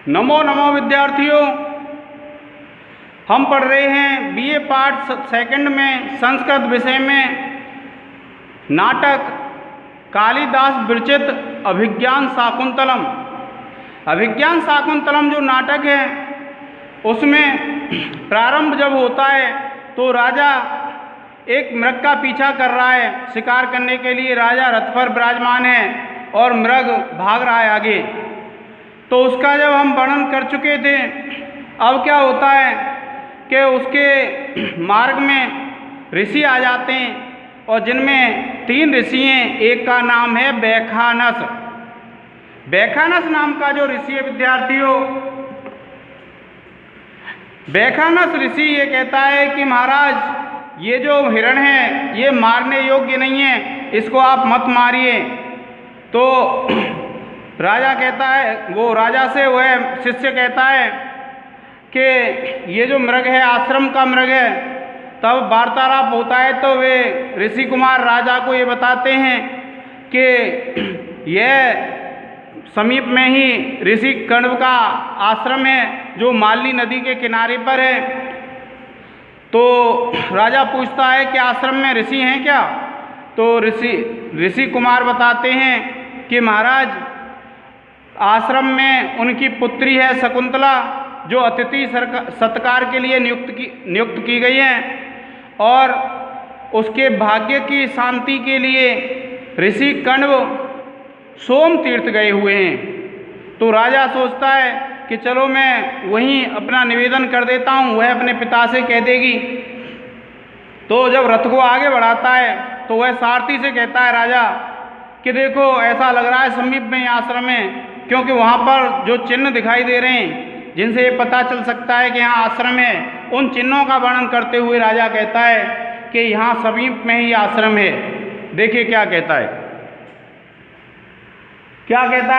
नमो नमो विद्यार्थियों, हम पढ़ रहे हैं बीए पार्ट सेकंड में संस्कृत विषय में नाटक कालिदास विरचित अभिज्ञान शाकुंतलम। अभिज्ञान शाकुंतलम जो नाटक है उसमें प्रारंभ जब होता है तो राजा एक मृग का पीछा कर रहा है। शिकार करने के लिए राजा रथ पर विराजमान है और मृग भाग रहा है आगे। तो उसका जब हम वर्णन कर चुके थे, अब क्या होता है कि उसके मार्ग में ऋषि आ जाते हैं और जिनमें 3 ऋषि हैं। एक का नाम है बैखानस। बैखानस नाम का जो ऋषि है विद्यार्थियों, बैखानस ऋषि ये कहता है कि महाराज ये जो हिरण है ये मारने योग्य नहीं है, इसको आप मत मारिए। तो राजा कहता है, वो राजा से वह शिष्य कहता है कि ये जो मृग है आश्रम का मृग है। तब वार्तालाप होता है तो वे ऋषि कुमार राजा को ये बताते हैं कि यह समीप में ही ऋषि कण्व का आश्रम है जो मालनी नदी के किनारे पर है। तो राजा पूछता है कि आश्रम में ऋषि हैं क्या? तो ऋषि कुमार बताते हैं कि महाराज आश्रम में उनकी पुत्री है शकुंतला जो अतिथि सत्कार के लिए नियुक्त की गई है और उसके भाग्य की शांति के लिए ऋषि कण्व सोम तीर्थ गए हुए हैं। तो राजा सोचता है कि चलो मैं वहीं अपना निवेदन कर देता हूँ, वह अपने पिता से कह देगी। तो जब रथ को आगे बढ़ाता है तो वह सारथी से कहता है राजा कि देखो ऐसा लग रहा है समीप में ही आश्रम है, क्योंकि वहाँ पर जो चिन्ह दिखाई दे रहे हैं जिनसे ये पता चल सकता है कि यहाँ आश्रम है, उन चिन्हों का वर्णन करते हुए राजा कहता है कि यहाँ समीप में ही आश्रम है। देखिए क्या कहता है,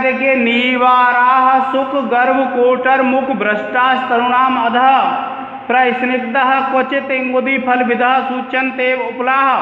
देखिए नीवाराः सुख गर्भ कोटर मुख भ्रष्टास तरुणाम अधः प्रस्निग्धः क्वचित इंगुदी फल विधः सूच्यन्ते उपलाः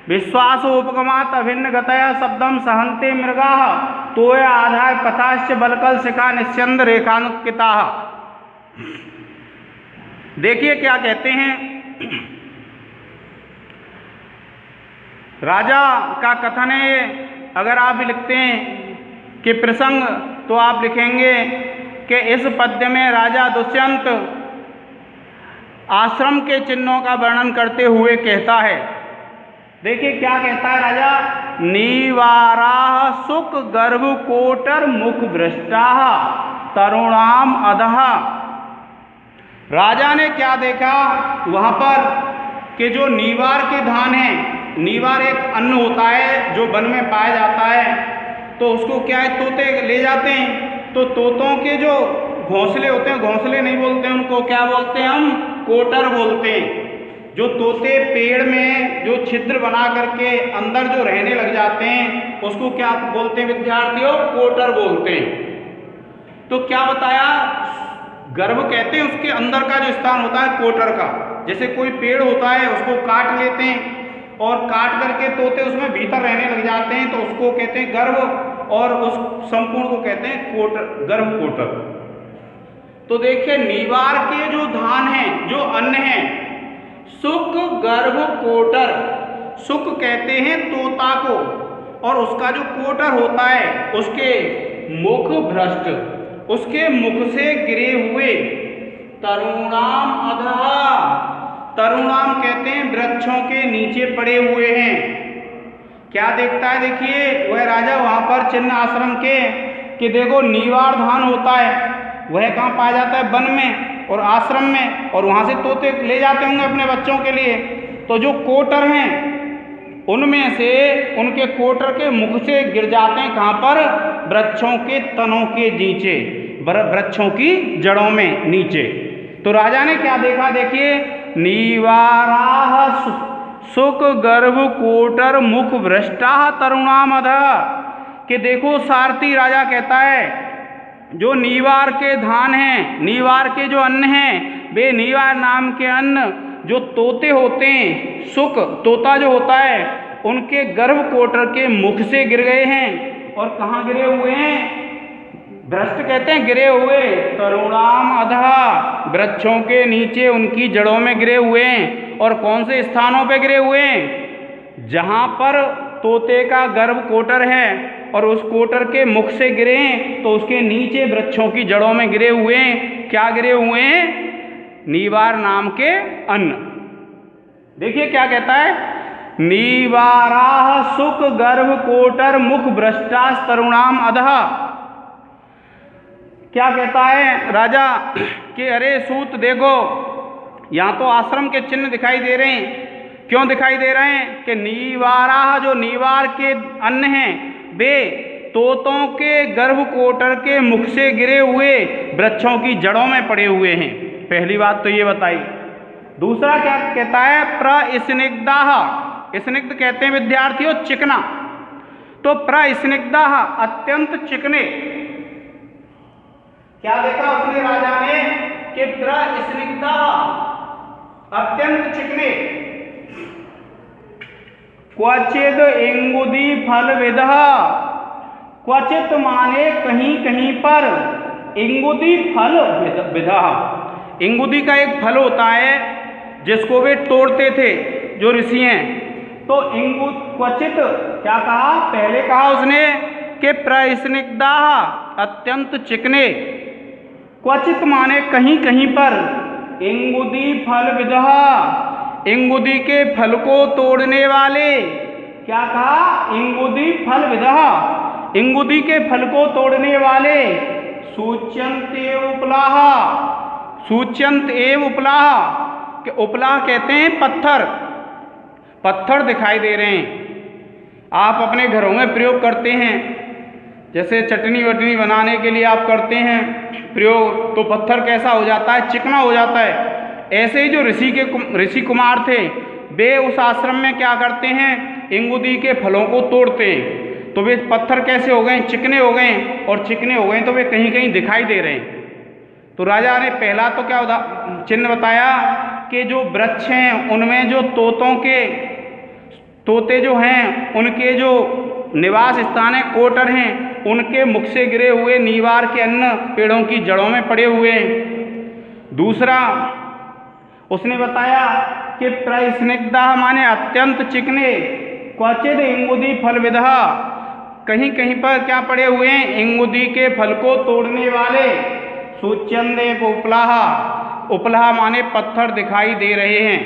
विश्वास उपगमात अभिन्न गतया शब्दम सहन्ते मृगाः तोय आधाय पथाश्च बलकल शिखा निस्यन्द रेखानुकिताः। देखिए क्या कहते हैं, राजा का कथन है। अगर आप भी लिखते हैं कि प्रसंग तो आप लिखेंगे कि इस पद्य में राजा दुष्यंत आश्रम के चिन्हों का वर्णन करते हुए कहता है। देखिए क्या कहता है राजा, नीवाराः सुख गर्भ कोटर मुख भ्रष्टाः तरुणाम अधः। राजा ने क्या देखा वहाँ पर कि जो नीवार के धान हैं, नीवार एक अन्न होता है जो वन में पाया जाता है, तो उसको क्या है तोते ले जाते हैं। तो तोतों के जो घोंसले होते हैं, घोंसले नहीं बोलते हैं उनको, क्या बोलते हैं हम, कोटर बोलते हैं। जो तोते पेड़ में जो छिद्र बना करके अंदर जो रहने लग जाते हैं उसको क्या बोलते हैं विद्यार्थियों, कोटर बोलते हैं। तो क्या बताया, गर्भ कहते हैं उसके अंदर का जो स्थान होता है कोटर का। जैसे कोई पेड़ होता है उसको काट लेते हैं और काट करके तोते उसमें भीतर रहने लग जाते हैं, तो उसको कहते हैं गर्भ, और उस संपूर्ण को कहते हैं कोटर, गर्भ कोटर। तो देखिए नीवार के जो धान हैं, जो अन्न हैं, सुख गर्भ कोटर, सुख कहते हैं तोता को, और उसका जो कोटर होता है उसके मुख भ्रष्ट, उसके मुख से गिरे हुए, तरुणाम अधः, तरुणाम कहते हैं वृक्षों के नीचे पड़े हुए हैं। क्या देखता है, देखिए वह राजा वहाँ पर चिन्ह आश्रम के कि देखो नीवार धान होता है वह कहाँ पाया जाता है, वन में और आश्रम में, और वहाँ से तोते ले जाते होंगे अपने बच्चों के लिए। तो जो कोटर हैं उनमें से उनके कोटर के मुख से गिर जाते हैं कहाँ पर, वृक्षों के तनों के नीचे, वृक्षों की जड़ों में नीचे। तो राजा ने क्या देखा, देखिए नीवाराः सुख गर्भ कोटर मुख भ्रष्टाः तरुणाम अधः, कि देखो सारथी राजा कहता है जो नीवार के धान हैं, नीवार के जो अन्न हैं, वे नीवार नाम के अन्न जो तोते होते हैं, सुख तोता जो होता है, उनके गर्भ कोटर के मुख से गिर गए हैं। और कहाँ गिरे हुए हैं, भ्रष्ट कहते हैं गिरे हुए, तरुणाम अधः, वृक्षों के नीचे उनकी जड़ों में गिरे हुए हैं। और कौन से स्थानों पे गिरे हुए हैं? जहाँ पर तोते का गर्भ कोटर है और उस कोटर के मुख से गिरे तो उसके नीचे वृक्षों की जड़ों में गिरे हुए हैं। क्या गिरे हुए हैं? नीवार नाम के अन्न। देखिए क्या कहता है, नीवाराः सुख गर्भ कोटर मुख भ्रष्टास तरुणाम अधः। क्या कहता है राजा कि अरे सूत देखो, यहाँ तो आश्रम के चिन्ह दिखाई दे रहे हैं। क्यों दिखाई दे रहे हैं? कि नीवाराः, जो नीवार के अन्न हैं, वे तोतों के गर्भ कोटर के मुख से गिरे हुए वृक्षों की जड़ों में पड़े हुए हैं। पहली बात तो ये बताई। दूसरा क्या कहता है, प्रस्निग्धाः, स्निग्ध कहते हैं विद्यार्थियों चिकना, तो प्रस्निग्धाः अत्यंत चिकने। क्या देखा उसने राजा ने कि प्रस्निग्धाः अत्यंत चिकने। क्वचिद इंगुदी फल विदः, क्वचित माने कहीं कहीं पर, इंगुदी फल विदः। इंगुदी का एक फल होता है जिसको वे तोड़ते थे जो ऋषि हैं। तो क्वचित क्या कहा? पहले कहा उसने कि प्रस्निग्धाः अत्यंत चिकने, क्वचित माने कहीं कहीं पर, इंगुदी फल विदः इंगुदी के फल को तोड़ने वाले। क्या कहा? इंगुदी फल विदः इंगुदी के फल को तोड़ने वाले। सूच्यन्त एव उपलाः, सूच्यन्त एव उपलाः, कि उपलाह कहते हैं पत्थर। पत्थर दिखाई दे रहे हैं। आप अपने घरों में प्रयोग करते हैं, जैसे चटनी वटनी बनाने के लिए आप करते हैं प्रयोग, तो पत्थर कैसा हो जाता है? चिकना हो जाता है। ऐसे ही जो ऋषि कुमार थे, वे उस आश्रम में क्या करते हैं? इंगुदी के फलों को तोड़ते हैं। तो वे पत्थर कैसे हो गए? चिकने हो गए। और चिकने हो गए तो वे कहीं कहीं दिखाई दे रहे हैं। तो राजा ने पहला तो क्या चिन्ह बताया कि जो वृक्ष हैं उनमें जो तोते जो हैं उनके जो निवास स्थान है, कोटर हैं, उनके मुख से गिरे हुए नीवार के अन्न पेड़ों की जड़ों में पड़े हुए हैं। दूसरा उसने बताया कि प्रस्निग्धाः माने अत्यंत चिकने, क्वचिद इंगुदी फल विदः, कहीं कहीं पर क्या पड़े हुए हैं? इंगुदी के फल को तोड़ने वाले। सूच्यन्त एव उपलाः, उपलाः माने पत्थर दिखाई दे रहे हैं।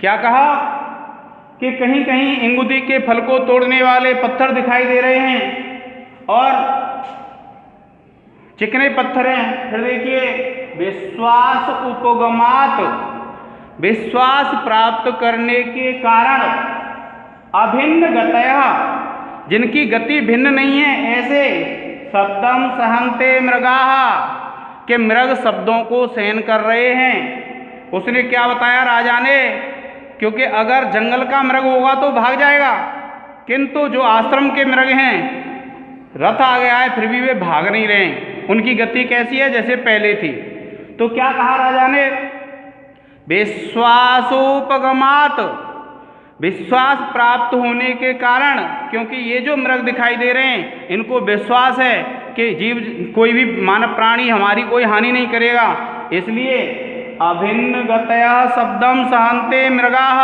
क्या कहा? कि कहीं कहीं इंगुदी के फल को तोड़ने वाले पत्थर दिखाई दे रहे हैं और चिकने पत्थर हैं। फिर देखिए, विश्वास उपगमात, विश्वास प्राप्त करने के कारण, अभिन्न गतयः, जिनकी गति भिन्न नहीं है, ऐसे शब्दम सहन्ते मृगाः, के मृग शब्दों को सहन कर रहे हैं। उसने क्या बताया राजा ने? क्योंकि अगर जंगल का मृग होगा तो भाग जाएगा, किंतु जो आश्रम के मृग हैं, रथ आ गया है फिर भी वे भाग नहीं रहे। उनकी गति कैसी है? जैसे पहले थी। तो क्या कहा राजा ने? विश्वासोपगमात, विश्वास प्राप्त होने के कारण, क्योंकि ये जो मृग दिखाई दे रहे हैं इनको विश्वास है कि जीव, कोई भी मानव प्राणी हमारी कोई हानि नहीं करेगा, इसलिए अभिन्न गतयः शब्दम सहन्ते मृगाः,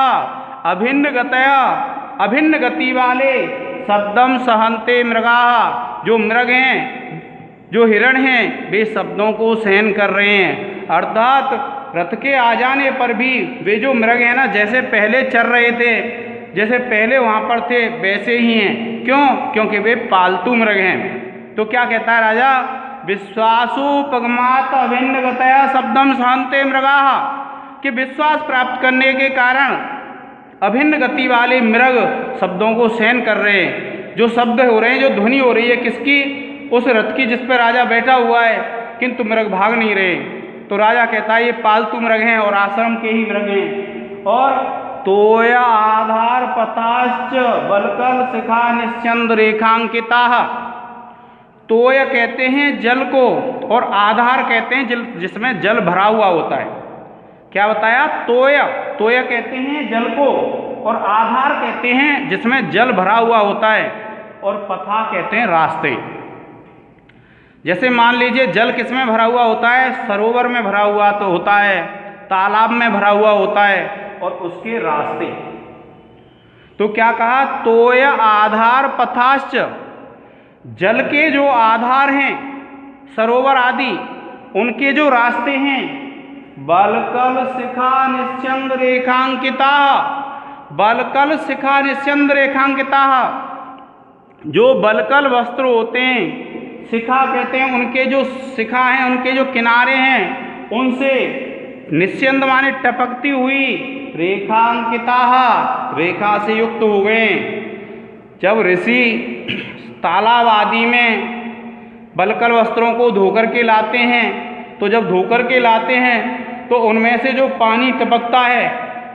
अभिन्न गतयः अभिन्न गति वाले, शब्दम सहन्ते मृगाः जो मृग हैं, जो हिरण हैं, वे शब्दों को सहन कर रहे हैं। अर्थात रथ के आ जाने पर भी वे जो मृग हैं ना, जैसे पहले चल रहे थे, जैसे पहले वहाँ पर थे, वैसे ही हैं। क्यों? क्योंकि वे पालतू मृग हैं। तो क्या कहता है राजा? विश्वासोपगमात अभिन्न गतया शब्दम सहन्ते मृगाः, कि विश्वास प्राप्त करने के कारण अभिन्न गति वाले मृग शब्दों को सहन कर रहे हैं। जो शब्द हो रहे हैं, जो ध्वनि हो रही है, किसकी? उस रथ की जिस पर राजा बैठा हुआ है, किंतु मृग भाग नहीं रहे। तो राजा कहता है ये पालतू मृग हैं और आश्रम के ही मृग हैं। और तोय आधार पताश्च बलकल शिखा निश्चंद रेखांकिताः, तोय कहते हैं जल को और आधार कहते हैं जिसमें जल भरा हुआ होता है। क्या बताया? तोय, तोय कहते हैं जल को और आधार कहते हैं जिसमें जल भरा हुआ होता है, और पथा कहते हैं रास्ते। जैसे मान लीजिए जल किस में भरा हुआ होता है, सरोवर में भरा हुआ तो होता है, तालाब में भरा हुआ होता है, और उसके रास्ते। तो क्या कहा, तोय आधार पथाश्च, जल के जो आधार हैं सरोवर आदि, उनके जो रास्ते हैं, बलकल शिखा निश्चंद रेखांकिता, बलकल शिखा निश्चंद रेखांकिता, जो बलकल वस्त्र होते हैं, शिखा कहते हैं उनके जो शिखा हैं, उनके जो किनारे हैं, उनसे निश्चंद माने टपकती हुई, रेखांकिता रेखा से युक्त हो गए। जब ऋषि तालाब आदि में बलकल वस्त्रों को धोकर के लाते हैं, तो जब धोकर के लाते हैं तो उनमें से जो पानी टपकता है,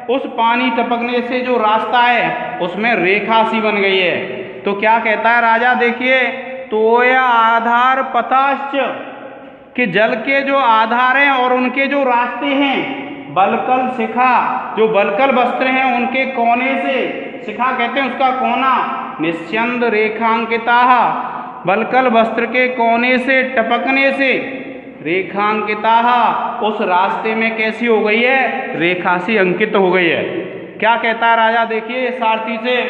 उस पानी टपकने से जो रास्ता है उसमें रेखा सी बन गई है। तो क्या कहता है राजा, देखिए, तोय आधार पथाश्च, कि जल के जो आधार हैं और उनके जो रास्ते हैं, बलकल शिखा, जो बलकल वस्त्र हैं उनके कोने से, शिखा कहते हैं उसका कोना, निश्चंद रेखांकिता, बलकल वस्त्र के कोने से टपकने से, रेखांकिता, उस रास्ते में कैसी हो गई है, रेखा सी अंकित हो गई है। क्या कहता है राजा, देखिए सारथी से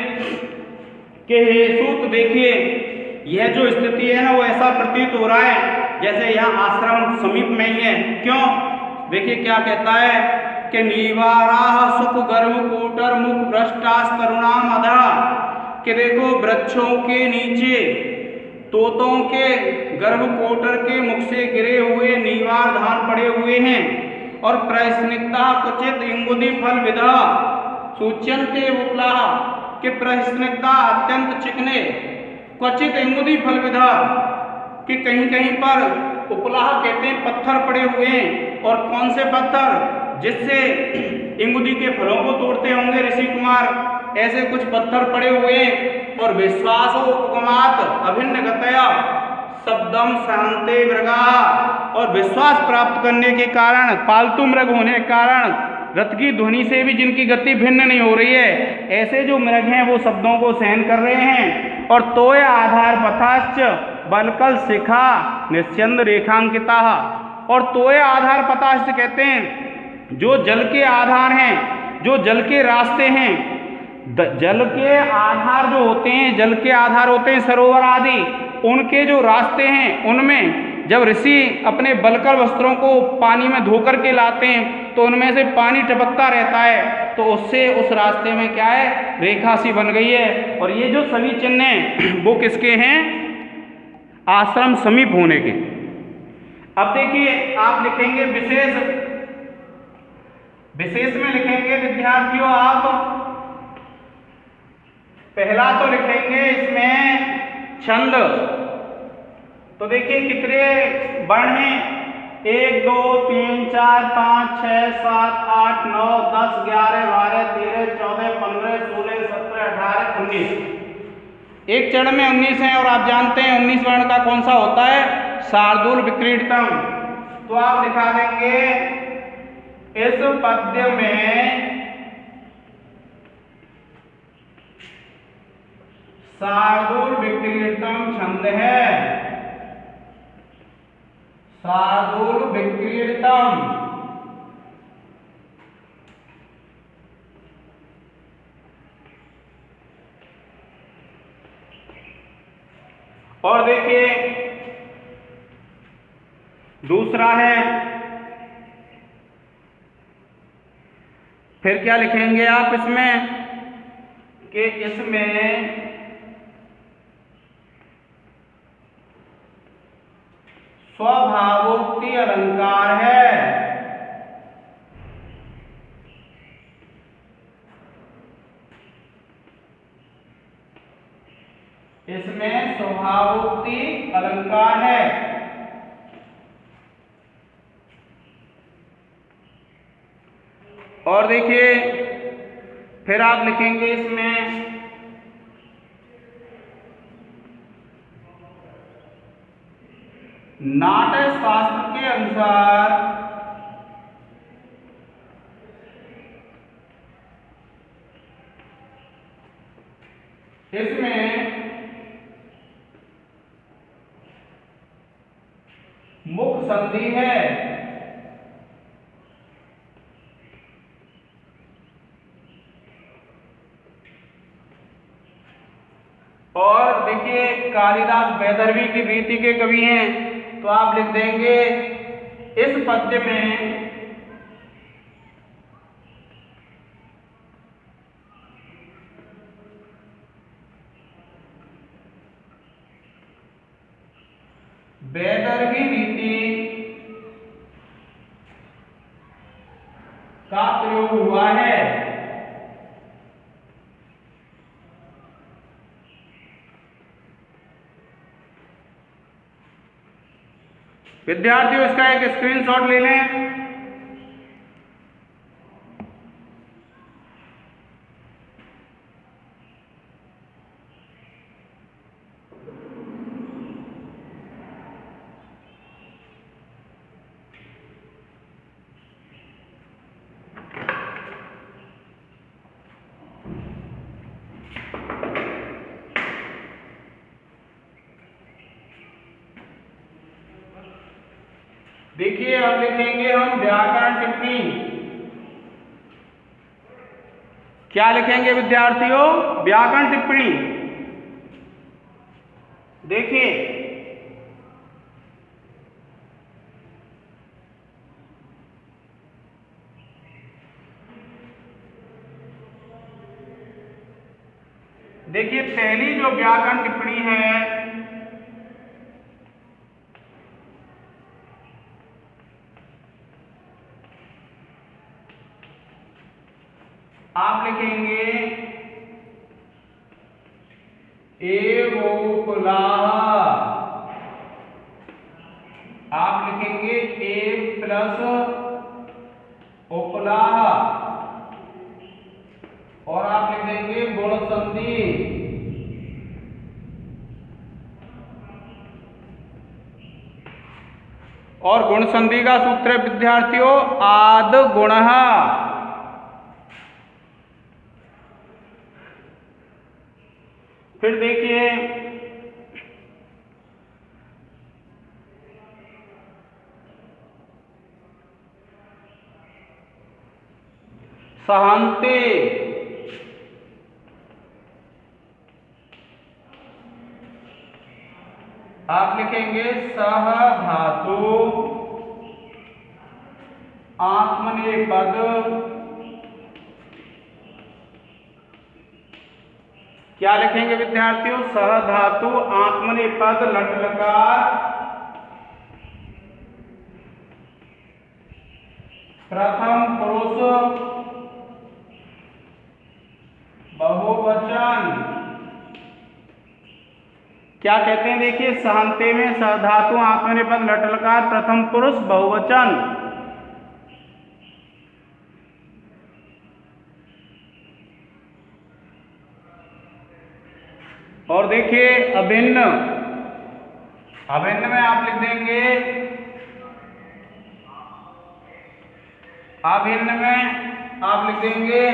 कि हे सूत, देखिए यह जो स्थिति है ना, वो ऐसा प्रतीत हो रहा है जैसे यहाँ आश्रम समीप में ही है। क्यों, देखिए क्या कहता है कि निवाराह सुख गर्भ कोटर मुख भ्रष्टास तरुणाम अधा, कि देखो वृक्षों के नीचे तोतों के गर्भ कोटर के मुख से गिरे हुए नीवार धान पड़े हुए हैं, और प्रस्निग्धा क्वचित इंगुदी फल विधा सूच्यंते उपला, कि प्रस्निग्धा अत्यंत चिकने, क्वचित इंगुदी फल विधा, कि कहीं कहीं पर उपलाह कहते हैं पत्थर पड़े हुए हैं। और कौन से पत्थर, जिससे इंगुदी के फलों को तोड़ते होंगे ऋषि कुमार, ऐसे कुछ पत्थर पड़े हुए हैं। और विश्वासो उपगमात अभिन्न गतया शब्दम सहंते मृगा, और विश्वास प्राप्त करने के कारण, पालतू मृग होने के कारण, रथ की ध्वनि से भी जिनकी गति भिन्न नहीं हो रही है, ऐसे जो मृग हैं वो शब्दों को सहन कर रहे हैं। और तोय आधार पथाश्च बलकल शिखा निश्चंद रेखांकिता, और तोय आधार पथाश्च कहते हैं जो जल के आधार हैं, जो जल के रास्ते हैं, जल के आधार जो होते हैं, जल के आधार होते हैं सरोवर आदि, उनके जो रास्ते हैं उनमें जब ऋषि अपने बलकल वस्त्रों को पानी में धोकर के लाते हैं तो उनमें से पानी टपकता रहता है, तो उससे उस रास्ते में क्या है, रेखा सी बन गई है। और ये जो सभी चिन्ह हैं वो किसके हैं, आश्रम समीप होने के। अब देखिए आप लिखेंगे विशेष, विशेष में लिखेंगे विद्यार्थियों आप, पहला तो लिखेंगे इसमें छंद। तो देखिए कितने वर्ण हैं, 1 2 3 4 5 6 7 8 9 10 11 12 13 14 15 16 17 18 19, एक चरण में 19 हैं। और आप जानते हैं 19 वर्ण का कौन सा होता है, शार्दूल विक्रीडतम। तो आप दिखा देंगे इस पद्य में शार्दूल विक्रीडतम छंद है, शार्दूल विक्रीडतम। और देखिए दूसरा है, फिर क्या लिखेंगे आप इसमें कि इसमें स्वभावोक्ति अलंकार है, इसमें स्वभावोक्ति अलंकार है। और देखिए फिर आप लिखेंगे इसमें नाट्य शास्त्र के अनुसार इसमें संधि है। और देखिए कालिदास वैदर्भी की रीति के कवि हैं, तो आप लिख देंगे इस पद्य में वैदर्भी रीति का प्रयोग हुआ है। विद्यार्थियों इसका एक स्क्रीनशॉट ले लें। देखिए अब लिखेंगे हम व्याकरण टिप्पणी। क्या लिखेंगे विद्यार्थियों? व्याकरण टिप्पणी। देखिए पहली जो व्याकरण टिप्पणी है आप लिखेंगे एवोपलाह। आप लिखेंगे एव प्लस उपलाह और आप लिख देंगे गुण संधि। और गुण संधि का सूत्र है विद्यार्थियों आद गुणः। फिर देखिए सहन्ते। आप लिखेंगे सह धातु आत्मनेपद क्या लिखेंगे विद्यार्थियों? सह धातु आत्मनेपद लट लकार प्रथम पुरुष बहुवचन। क्या कहते हैं? देखिए सहन्ते में सह धातु आत्मनेपद लट लकार प्रथम पुरुष बहुवचन। और देखिए अभिन्न। अभिन्न में आप लिख देंगे अभिन्न में आप लिख देंगे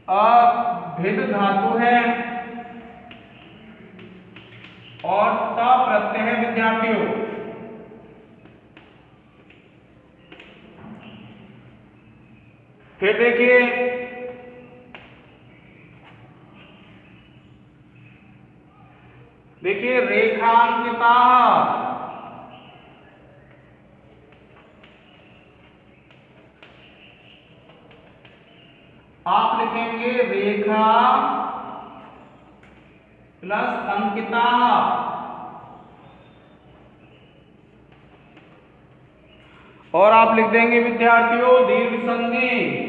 अभिध धातु है और स प्रत्यय है विद्यार्थियों। फिर देखिए रेखांकिता। आप लिखेंगे रेखा प्लस अंकिता। और आप लिख देंगे विद्यार्थियों दीर्घ संधि।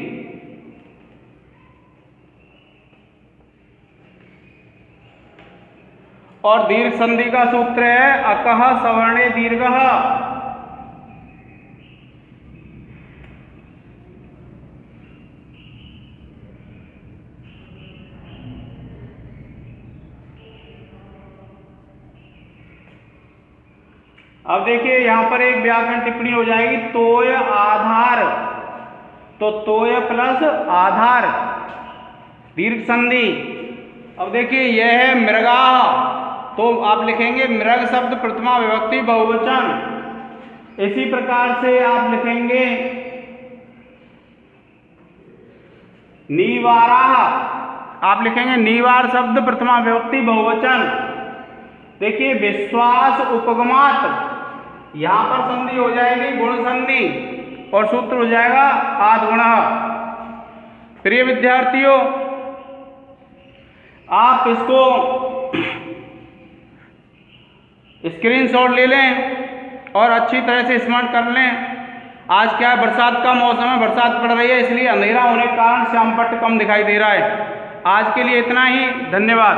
और दीर्घ संधि का सूत्र है अकः सवर्णे दीर्घः। अब देखिए यहां पर एक व्याकरण टिप्पणी हो जाएगी तोय आधार। तो तोय प्लस आधार दीर्घ संधि। अब देखिए यह है मृगा। तो आप लिखेंगे मृग शब्द प्रथमा विभक्ति बहुवचन। इसी प्रकार से आप लिखेंगे नीवाराः, आप लिखेंगे नीवार शब्द प्रथमा विभक्ति बहुवचन। देखिए विश्वास उपगमात, यहां पर संधि हो जाएगी गुण संधि और सूत्र हो जाएगा आद्गुणः। प्रिय विद्यार्थियों, आप इसको स्क्रीनशॉट ले लें और अच्छी तरह से स्मरण कर लें। आज क्या है, बरसात का मौसम है, बरसात पड़ रही है, इसलिए अंधेरा होने के कारण श्यामपट्ट कम दिखाई दे रहा है। आज के लिए इतना ही, धन्यवाद।